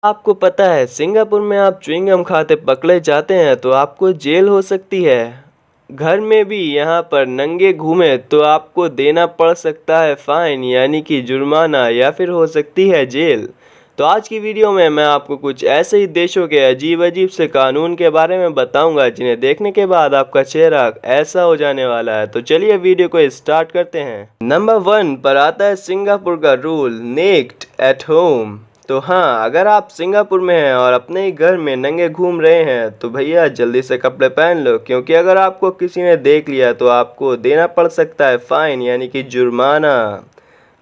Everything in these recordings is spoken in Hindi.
आपको पता है सिंगापुर में आप च्युइंगम खाते पकड़े जाते हैं तो आपको जेल हो सकती है। घर में भी यहाँ पर नंगे घूमे तो आपको देना पड़ सकता है फाइन यानी कि जुर्माना या फिर हो सकती है जेल। तो आज की वीडियो में मैं आपको कुछ ऐसे ही देशों के अजीब अजीब से कानून के बारे में बताऊंगा जिन्हें देखने के बाद आपका चेहरा ऐसा हो जाने वाला है। तो चलिए वीडियो को स्टार्ट करते हैं। नंबर 1 पर आता है सिंगापुर का रूल, नेक्ड एट होम। तो हाँ, अगर आप सिंगापुर में हैं और अपने ही घर में नंगे घूम रहे हैं तो भैया जल्दी से कपड़े पहन लो, क्योंकि अगर आपको किसी ने देख लिया तो आपको देना पड़ सकता है फाइन यानी कि जुर्माना,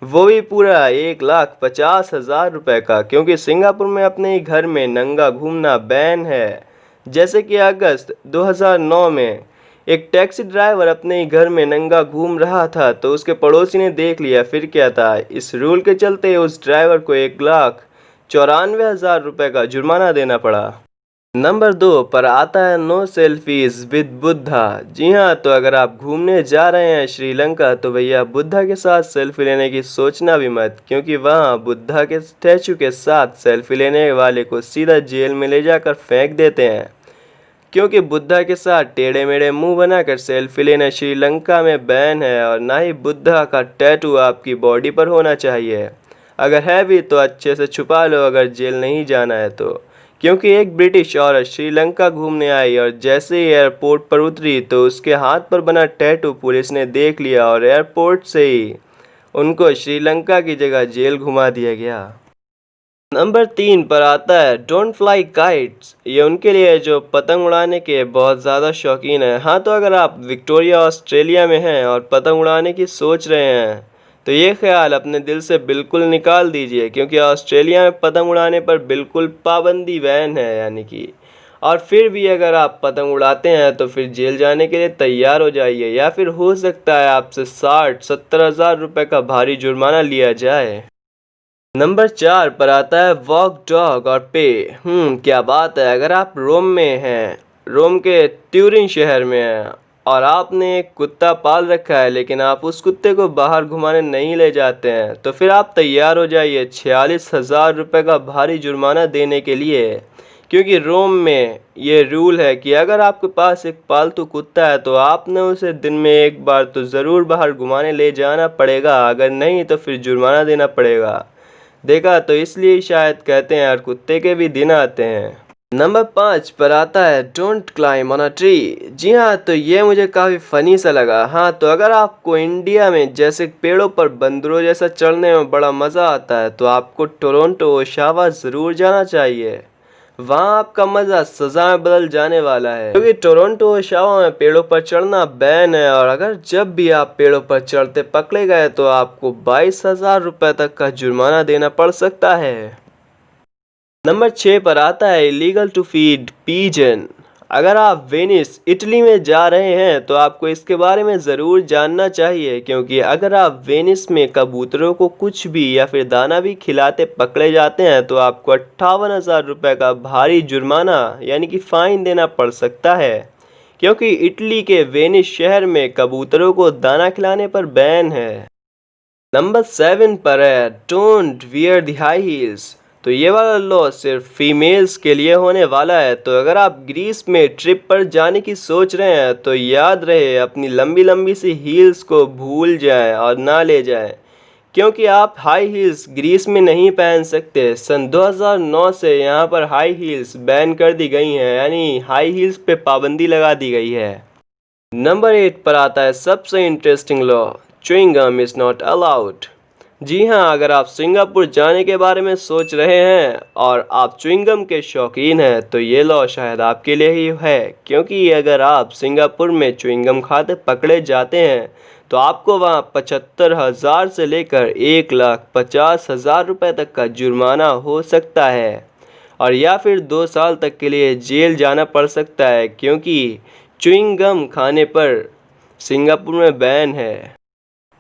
वो भी पूरा 1,50,000 रुपये का, क्योंकि सिंगापुर में अपने ही घर में नंगा घूमना बैन है। जैसे कि अगस्त 2009 में एक टैक्सी ड्राइवर अपने ही घर में नंगा घूम रहा था तो उसके पड़ोसी ने देख लिया। फिर क्या था, इस रूल के चलते उस ड्राइवर को 1,94,000 रुपये का जुर्माना देना पड़ा। नंबर 2 पर आता है नो सेल्फीज विद बुद्धा। जी हाँ, तो अगर आप घूमने जा रहे हैं श्रीलंका तो भैया बुद्धा के साथ सेल्फी लेने की सोचना भी मत, क्योंकि वहाँ बुद्धा के स्टैचू के साथ सेल्फी लेने वाले को सीधा जेल में ले जाकर फेंक देते हैं, क्योंकि बुद्धा के साथ टेढ़े मेढ़े मुंह बनाकर सेल्फी लेना श्रीलंका में बैन है। और ना ही बुद्धा का टैटू आपकी बॉडी पर होना चाहिए। अगर है भी तो अच्छे से छुपा लो अगर जेल नहीं जाना है तो। क्योंकि एक ब्रिटिश औरत श्रीलंका घूमने आई और जैसे ही एयरपोर्ट पर उतरी तो उसके हाथ पर बना टैटू पुलिस ने देख लिया और एयरपोर्ट से ही उनको श्रीलंका की जगह जेल घुमा दिया गया। नंबर 3 पर आता है डोंट फ्लाई काइट्स। ये उनके लिए जो पतंग उड़ाने के बहुत ज़्यादा शौकीन है। हाँ, तो अगर आप विक्टोरिया ऑस्ट्रेलिया में हैं और पतंग उड़ाने की सोच रहे हैं तो ये ख्याल अपने दिल से बिल्कुल निकाल दीजिए, क्योंकि ऑस्ट्रेलिया में पतंग उड़ाने पर बिल्कुल पाबंदी बैन है यानी कि। और फिर भी अगर आप पतंग उड़ाते हैं तो फिर जेल जाने के लिए तैयार हो जाइए, या फिर हो सकता है आपसे 60-70 हज़ार रुपये का भारी जुर्माना लिया जाए। नंबर 4 पर आता है वॉक डॉग और पे। क्या बात है, अगर आप रोम में हैं, रोम के ट्यूरिन शहर में हैं और आपने एक कुत्ता पाल रखा है लेकिन आप उस कुत्ते को बाहर घुमाने नहीं ले जाते हैं तो फिर आप तैयार हो जाइए 46,000 रुपये का भारी जुर्माना देने के लिए। क्योंकि रोम में ये रूल है कि अगर आपके पास एक पालतू कुत्ता है तो आपने उसे दिन में एक बार तो ज़रूर बाहर घुमाने ले जाना पड़ेगा, अगर नहीं तो फिर जुर्माना देना पड़ेगा। देखा, तो इसलिए शायद कहते हैं हर कुत्ते के भी दिन आते हैं। नंबर 5 पर आता है don't climb on a tree. जी हाँ, तो ये मुझे काफ़ी फ़नी सा लगा। हाँ, तो अगर आपको इंडिया में जैसे पेड़ों पर बंदरों जैसा चढ़ने में बड़ा मज़ा आता है तो आपको टोरंटो ओशावा ज़रूर जाना चाहिए। वहाँ आपका मज़ा सज़ा में बदल जाने वाला है, क्योंकि टोरंटो ओशावा में पेड़ों पर चढ़ना बैन है और अगर जब भी आप पेड़ों पर चढ़ते पकड़े गए तो आपको 22,000 रुपये तक का जुर्माना देना पड़ सकता है। नंबर 6 पर आता है इलीगल टू फीड पीजन। अगर आप वेनिस इटली में जा रहे हैं तो आपको इसके बारे में ज़रूर जानना चाहिए, क्योंकि अगर आप वेनिस में कबूतरों को कुछ भी या फिर दाना भी खिलाते पकड़े जाते हैं तो आपको 58,000 रुपये का भारी जुर्माना यानी कि फ़ाइन देना पड़ सकता है, क्योंकि इटली के वेनिस शहर में कबूतरों को दाना खिलाने पर बैन है। नंबर 7 पर है don't wear the high heels. तो ये वाला लॉ सिर्फ फीमेल्स के लिए होने वाला है। तो अगर आप ग्रीस में ट्रिप पर जाने की सोच रहे हैं तो याद रहे अपनी लंबी लंबी सी हील्स को भूल जाएं और ना ले जाएं, क्योंकि आप हाई हील्स ग्रीस में नहीं पहन सकते। सन 2009 से यहाँ पर हाई हील्स बैन कर दी गई हैं, यानी हाई हील्स पे पाबंदी लगा दी गई है। नंबर 8 पर आता है सबसे interesting law, chewing gum is not allowed. जी हाँ, अगर आप सिंगापुर जाने के बारे में सोच रहे हैं और आप च्युइंगम के शौकीन हैं तो ये लॉ शायद आपके लिए ही है, क्योंकि अगर आप सिंगापुर में च्युइंगम खाते पकड़े जाते हैं तो आपको वहाँ 75,000 से लेकर 1,50,000 रुपये तक का जुर्माना हो सकता है, और या फिर 2 साल तक के लिए जेल जाना पड़ सकता है, क्योंकि च्युइंगम खाने पर सिंगापुर में बैन है।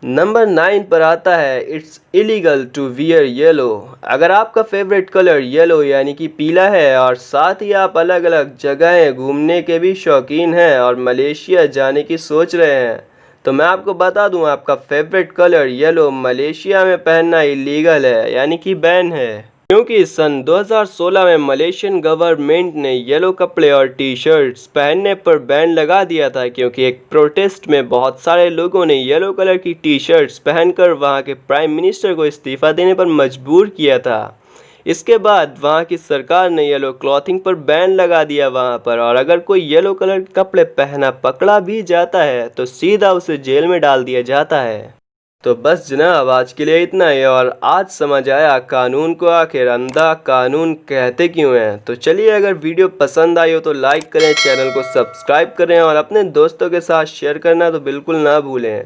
नंबर 9 पर आता है it's illegal to wear yellow. अगर आपका फेवरेट कलर येलो यानी कि पीला है और साथ ही आप अलग अलग जगहें घूमने के भी शौकीन हैं और मलेशिया जाने की सोच रहे हैं तो मैं आपको बता दूं आपका फेवरेट कलर येलो मलेशिया में पहनना इलीगल है यानी कि बैन है। क्योंकि सन 2016 में मलेशियन गवर्नमेंट ने येलो कपड़े और टी शर्ट्स पहनने पर बैन लगा दिया था, क्योंकि एक प्रोटेस्ट में बहुत सारे लोगों ने येलो कलर की टी शर्ट्स पहनकर वहां के प्राइम मिनिस्टर को इस्तीफा देने पर मजबूर किया था। इसके बाद वहां की सरकार ने येलो क्लॉथिंग पर बैन लगा दिया वहां पर, और अगर कोई येलो कलर के कपड़े पहना पकड़ा भी जाता है तो सीधा उसे जेल में डाल दिया जाता है। तो बस जनाब, आज के लिए इतना ही। और आज समझ आया कानून को आखिर अंधा कानून कहते क्यों हैं। तो चलिए, अगर वीडियो पसंद आई हो तो लाइक करें, चैनल को सब्सक्राइब करें और अपने दोस्तों के साथ शेयर करना तो बिल्कुल ना भूलें।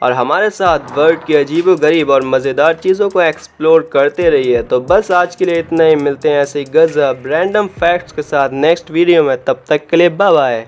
और हमारे साथ वर्ल्ड की अजीबोगरीब और मज़ेदार चीज़ों को एक्सप्लोर करते रहिए। तो बस आज के लिए इतना ही। मिलते हैं ऐसे ही गजब रैंडम फैक्ट्स के साथ नेक्स्ट वीडियो में। तब तक के लिए बाय बाय।